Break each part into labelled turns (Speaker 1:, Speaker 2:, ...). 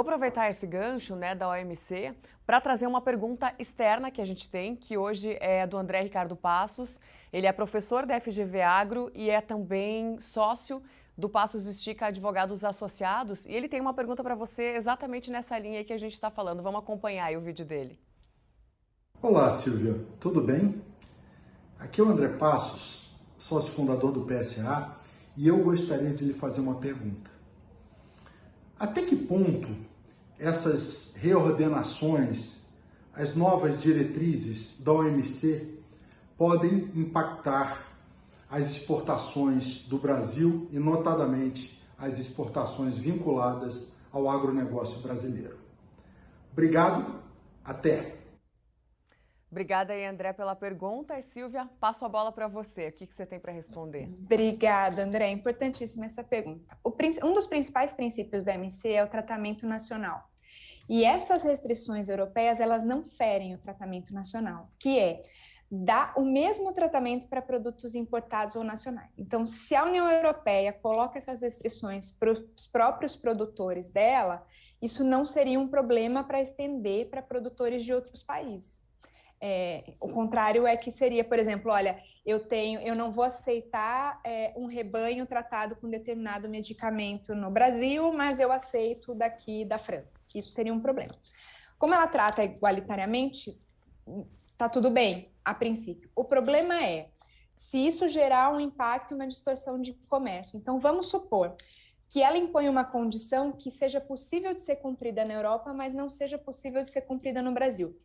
Speaker 1: Vou aproveitar esse gancho, né, da OMC para trazer uma pergunta externa que a gente tem, que hoje é do André Ricardo Passos. Ele é professor da FGV Agro e é também sócio do Passos Estica Advogados Associados. E ele tem uma pergunta para você exatamente nessa linha aí que a gente está falando. Vamos acompanhar aí o vídeo dele.
Speaker 2: Olá, Silvia. Tudo bem? Aqui é o André Passos, sócio fundador do PSA, e eu gostaria de lhe fazer uma pergunta. Até que ponto essas reordenações, as novas diretrizes da OMC podem impactar as exportações do Brasil e, notadamente, as exportações vinculadas ao agronegócio brasileiro? Obrigado, até!
Speaker 1: Obrigada aí, André, pela pergunta. E Silvia, passo a bola para você. O que você tem para responder?
Speaker 3: Obrigada, André. É importantíssima essa pergunta. Um dos principais princípios da OMC é o tratamento nacional. E essas restrições europeias, elas não ferem o tratamento nacional, que é dar o mesmo tratamento para produtos importados ou nacionais. Então, se a União Europeia coloca essas restrições para os próprios produtores dela, isso não seria um problema para estender para produtores de outros países. O contrário é que seria, por exemplo, olha, eu não vou aceitar um rebanho tratado com determinado medicamento no Brasil, mas eu aceito daqui da França, que isso seria um problema. Como ela trata igualitariamente, tá tudo bem, a princípio. O problema é se isso gerar um impacto, uma distorção de comércio. Então, vamos supor que ela impõe uma condição que seja possível de ser cumprida na Europa, mas não seja possível de ser cumprida no Brasil.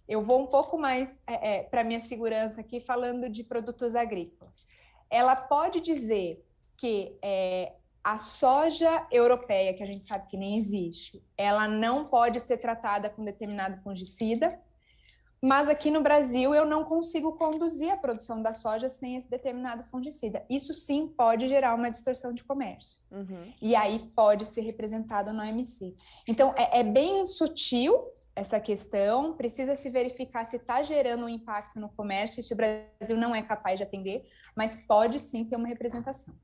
Speaker 3: Eu vou um pouco mais para a minha segurança aqui, falando de produtos agrícolas. Ela pode dizer que a soja europeia, que a gente sabe que nem existe, ela não pode ser tratada com determinado fungicida, mas aqui no Brasil eu não consigo conduzir a produção da soja sem esse determinado fungicida. Isso sim pode gerar uma distorção de comércio. Uhum. E aí pode ser representado no OMC. Então, é bem sutil essa questão, precisa se verificar se está gerando um impacto no comércio e se o Brasil não é capaz de atender, mas pode sim ter uma representação.